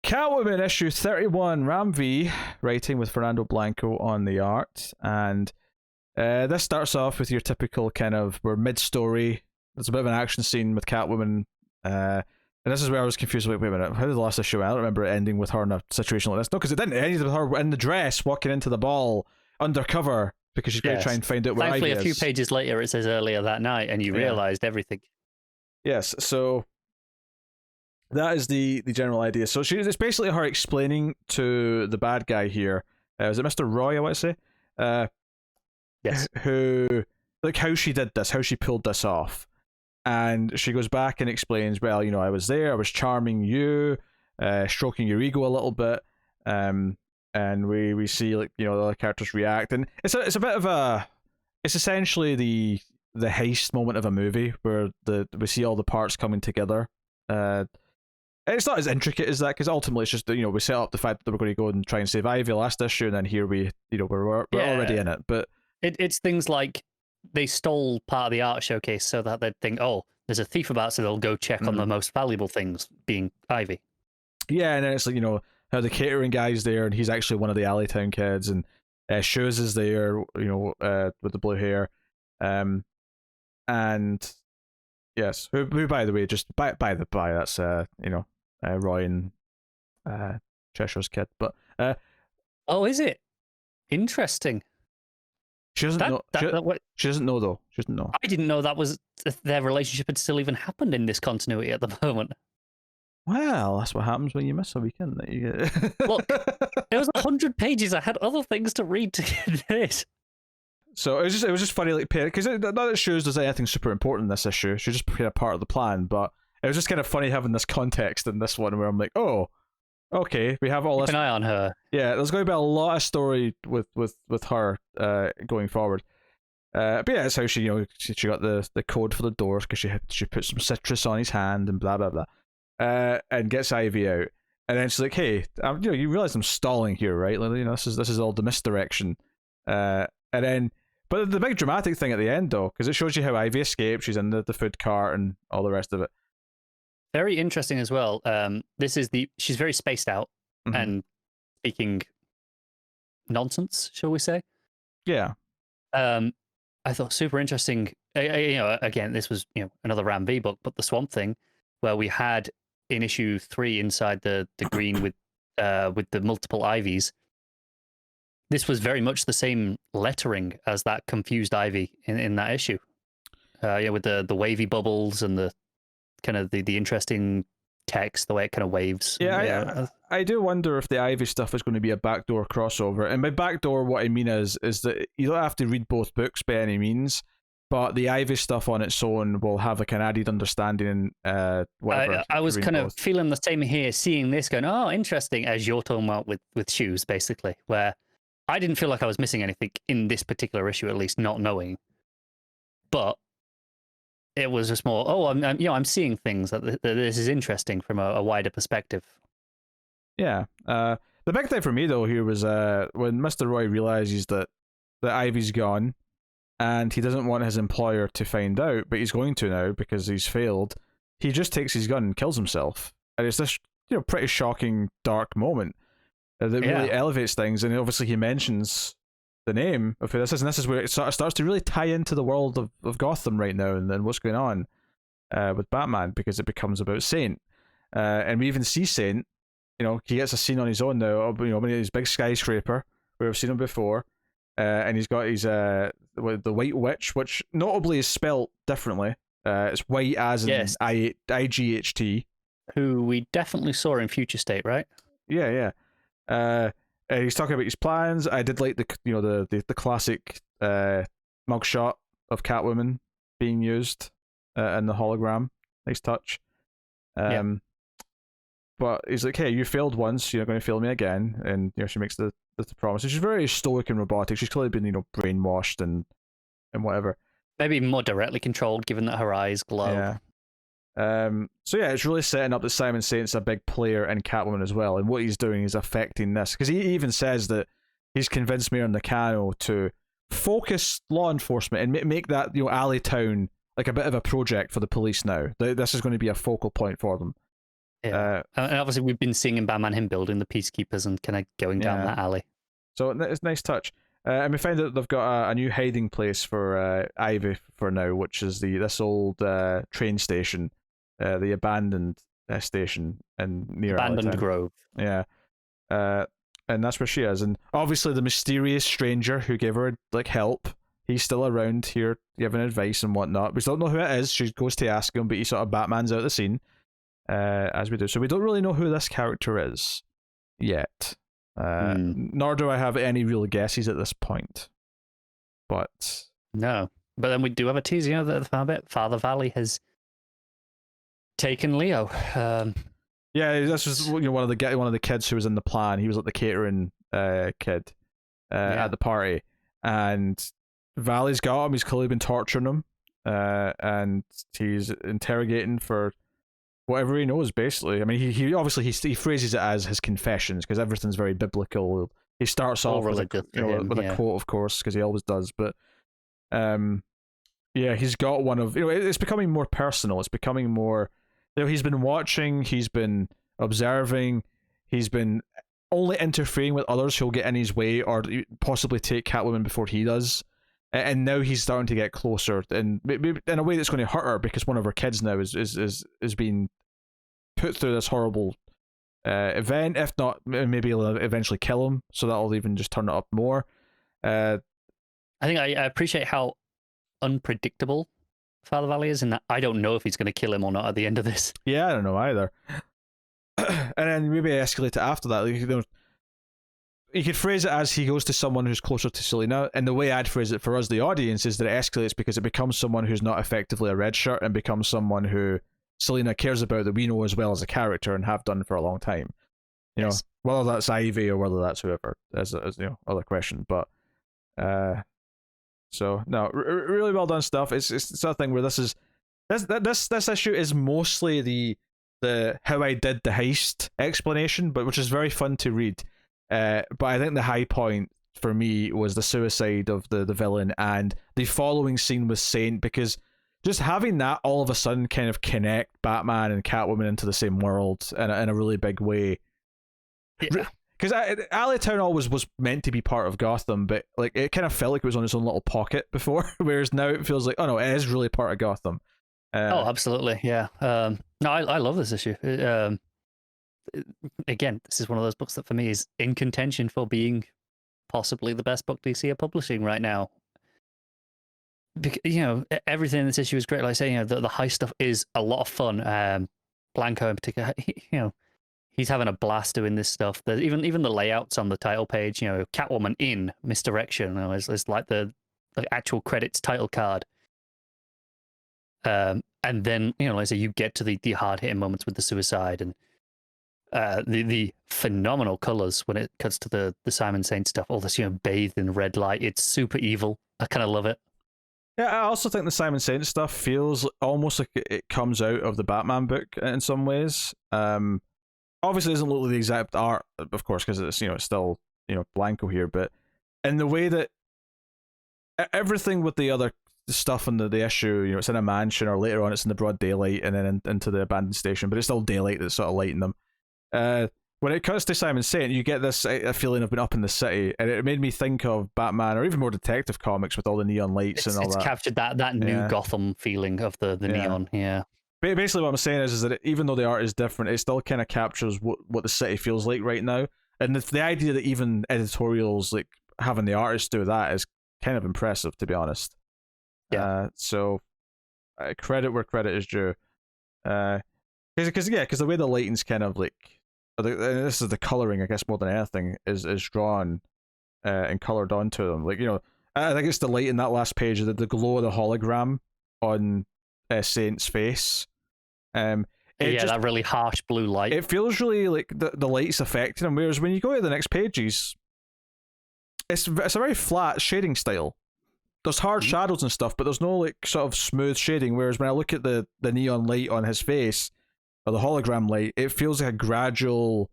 Catwoman issue 31, Ram V, writing with Fernando Blanco on the art. And this starts off with your typical kind of, we're mid-story. There's a bit of an action scene with Catwoman. And this is where I was confused. Wait a minute, how did the last issue end? I don't remember it ending with her in a situation like this. No, because it didn't. It ended with her in the dress, walking into the ball, undercover, because she's going to try and find out where Ivy is. Thankfully, a few pages later, it says earlier that night, and you realised everything. Yes, so that is the general idea. So it's basically her explaining to the bad guy here. Is it Mr. Roy, I want to say? Yes. Who, like, how she did this, how she pulled this off. And she goes back and explains, well, I was there, I was charming you, stroking your ego a little bit, and we see, like, the other characters react, and it's a bit of it's essentially the heist moment of a movie where we see all the parts coming together. It's not as intricate as that, because ultimately it's just, we set up the fact that we're going to go and try and save Ivy last issue, and then here we're already in it. But it's things like they stole part of the art showcase so that they'd think, oh, there's a thief about, so they'll go check on the most valuable things, being Ivy. Yeah, and then it's like, how the catering guy's there, and he's actually one of the Alleytown kids, and Shoes is there, with the blue hair. And yes, who by the way, just by that's Roy and Cheshire's kid. But oh, is it? Interesting. She doesn't know. She doesn't know, though. She doesn't know. I didn't know that was their relationship had still even happened in this continuity at the moment. Well, that's what happens when you miss a weekend. That you get. Look, it was 100 pages. I had other things to read to get this. So it was just funny, like, because not that it shows there's anything super important in this issue. She's just kind of part of the plan, but it was just kind of funny having this context in this one where I'm like, oh, okay, we have all this. Keep an eye on her. Yeah, there's going to be a lot of story with her going forward. But yeah, it's how she she got the code for the doors because she put some citrus on his hand and blah blah blah, and gets Ivy out, and then she's like, hey, you realize I'm stalling here, right? Like, this is all the misdirection, and then. But the big dramatic thing at the end, though, because it shows you how Ivy escaped, she's in the food cart and all the rest of it. Very interesting as well. She's very spaced out and speaking nonsense, shall we say? Yeah. I thought super interesting. Again, this was another Ram V book, but the Swamp Thing, where we had in issue 3 inside the green with the multiple Ivies. This was very much the same lettering as that confused Ivy in that issue. With the wavy bubbles and the kind of the interesting text, the way it kind of waves. Yeah, I do wonder if the Ivy stuff is going to be a backdoor crossover. And by backdoor, what I mean is that you don't have to read both books by any means, but the Ivy stuff on its own will have like an added understanding. Whatever. I was kind of feeling the same here, seeing this, going, oh, interesting, as you're talking about with Shoes, basically, where I didn't feel like I was missing anything in this particular issue, at least not knowing. But it was just more, I'm seeing things that this is interesting from a wider perspective. Yeah. The big thing for me, though, here was when Mr. Roy realizes that Ivy's gone and he doesn't want his employer to find out, but he's going to now because he's failed. He just takes his gun and kills himself. And it's this pretty shocking, dark moment that really elevates things. And obviously he mentions the name of who this is, and this is where it sort of starts to really tie into the world of Gotham right now and what's going on with Batman, because it becomes about Saint. And we even see Saint, he gets a scene on his own now, when he's big skyscraper, where we've seen him before, and he's got his the White Witch, which notably is spelt differently. It's white as in IGHT. Who we definitely saw in Future State, right? Yeah. He's talking about his plans. I did like the classic mugshot of Catwoman being used in the hologram. Nice touch. But he's like, hey, you failed once, you're going to fail me again. And she makes the promise. She's very stoic and robotic. She's clearly been brainwashed and whatever. Maybe more directly controlled, given that her eyes glow. Yeah. So yeah, it's really setting up that Simon Saint's a big player in Catwoman as well, and what he's doing is affecting this, because he even says that he's convinced Mayor Nakano to focus law enforcement and make that Alleytown like a bit of a project for the police now. This is going to be a focal point for them. Yeah. And obviously we've been seeing in Batman him building the Peacekeepers and kind of going down that alley. So it's a nice touch. And we find that they've got a new hiding place for Ivy for now, which is this old train station, the abandoned station in near Abandoned Alleytown. Grove. Yeah. And that's where she is. And obviously the mysterious stranger who gave her like help, he's still around here giving advice and whatnot. We still don't know who it is. She goes to ask him, but he sort of Batman's out of the scene, as we do. So we don't really know who this character is yet. Nor do I have any real guesses at this point. But no. But then we do have a teaser, you know, that Father Valley has taken Leo. Yeah, this was one of the kids who was in the plan. He was like the catering kid at the party, and Valley's got him. He's clearly been torturing him, and he's interrogating for whatever he knows. Basically, I mean, he obviously he phrases it as his confessions because everything's very biblical. He starts off with a quote, of course, because he always does. But he's got one of it's becoming more personal. It's becoming more. He's been watching, he's been observing, he's been only interfering with others who'll get in his way or possibly take Catwoman before he does. And now he's starting to get closer, and maybe in a way that's going to hurt her because one of her kids now is being put through this horrible event. If not, maybe he'll eventually kill him, so that'll even just turn it up more. I think I appreciate how unpredictable Father Valley is, and I don't know if he's going to kill him or not at the end of this. Yeah, I don't know either. And then maybe escalate it after that. You could phrase it as he goes to someone who's closer to Selina, and the way I'd phrase it for us, the audience, is that it escalates because it becomes someone who's not effectively a red shirt and becomes someone who Selina cares about that we know as well as a character and have done for a long time. You know, whether that's Ivy or whether that's whoever is other question, but. So no, really well done stuff. It's something where this issue is mostly the how I did the heist explanation, but which is very fun to read. But I think the high point for me was the suicide of the villain and the following scene with Saint, because just having that all of a sudden kind of connect Batman and Catwoman into the same world in a really big way. Yeah. Because Alleytown always was meant to be part of Gotham, but like it kind of felt like it was on its own little pocket before, whereas now it feels like, oh no, it is really part of Gotham. Absolutely, yeah. No, I love this issue. Again, this is one of those books that for me is in contention for being possibly the best book DC are publishing right now. Because, everything in this issue is great. Like I say, the high stuff is a lot of fun. Blanco in particular, he's having a blast doing this stuff. There's even the layouts on the title page, Catwoman in Misdirection, it's like the actual credits title card. And then, like I say, you get to the hard hitting moments with the suicide and the phenomenal colors when it cuts to the Simon Saint stuff. All this, bathed in red light. It's super evil. I kind of love it. Yeah, I also think the Simon Saint stuff feels almost like it comes out of the Batman book in some ways. Obviously, it doesn't look like the exact art, of course, because it's it's still Blanco here, but in the way that everything with the other stuff in the issue, it's in a mansion, or later on it's in the broad daylight, and then into the abandoned station, but it's still daylight that's sort of lighting them. When it comes to Simon Saint, you get this a feeling of being up in the city, and it made me think of Batman or even more Detective Comics with all the neon lights and all that. It's captured that new Gotham feeling of the neon. Yeah. Basically, what I'm saying is that even though the art is different, it still kind of captures what the city feels like right now. And the idea that even editorials like having the artists do that is kind of impressive, to be honest. Yeah. So credit where credit is due. Because the way the lighting's kind of like, this is the coloring, I guess, more than anything, is drawn and colored onto them. Like, I think it's the light in that last page, the glow of the hologram on Saint's face. That really harsh blue light. It feels really like the light's affecting him, whereas when you go to the next pages, it's a very flat shading style. There's hard shadows and stuff, but there's no like sort of smooth shading, whereas when I look at the neon light on his face, or the hologram light, it feels like a gradual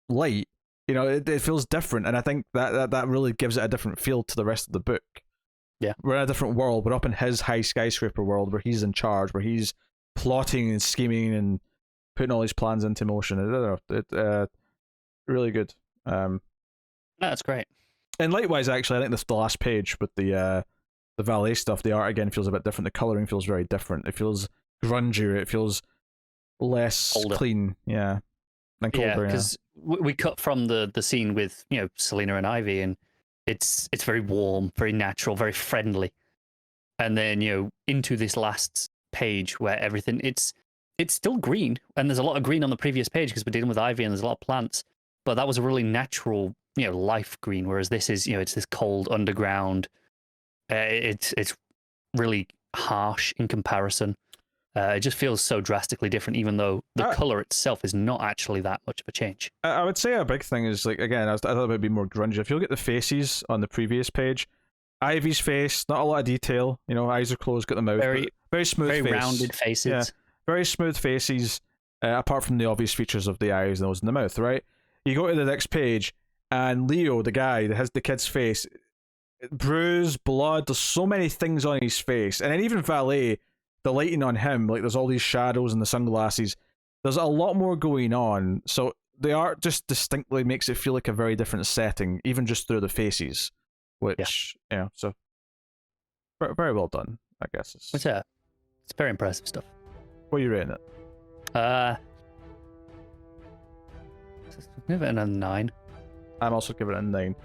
light. It feels different, and I think that really gives it a different feel to the rest of the book. Yeah. We're in a different world. We're up in his high skyscraper world where he's in charge, where he's plotting and scheming and putting all these plans into motion. I don't know, really good. That's great. And likewise, actually, I think this the last page with the valet stuff. The art again feels a bit different. The coloring feels very different. It feels grungier. It feels less Colder. clean. Yeah, and colder. Yeah, because we cut from the scene with Selena and Ivy, and it's very warm, very natural, very friendly, and then into this last page where everything it's still green, and there's a lot of green on the previous page because we're dealing with Ivy and there's a lot of plants, but that was a really natural life green, whereas this is it's this cold underground. It's really harsh in comparison. It just feels so drastically different, even though the color itself is not actually that much of a change. I would say a big thing is, like, again, I thought it would be more grungy. If you look at the faces on the previous page, Ivy's face, not a lot of detail. Eyes are closed, got the mouth. Very smooth very face. rounded faces. Yeah, very smooth faces, apart from the obvious features of the eyes, nose, and the mouth, right? You go to the next page, and Leo, the guy that has the kid's face, bruise, blood, there's so many things on his face. And then even Valet, the lighting on him, like there's all these shadows and the sunglasses. There's a lot more going on. So the art just distinctly makes it feel like a very different setting, even just through the faces. Which, so very well done, I guess. It's very impressive stuff. What are you rating it? Give it a 9. I'm also giving it a 9.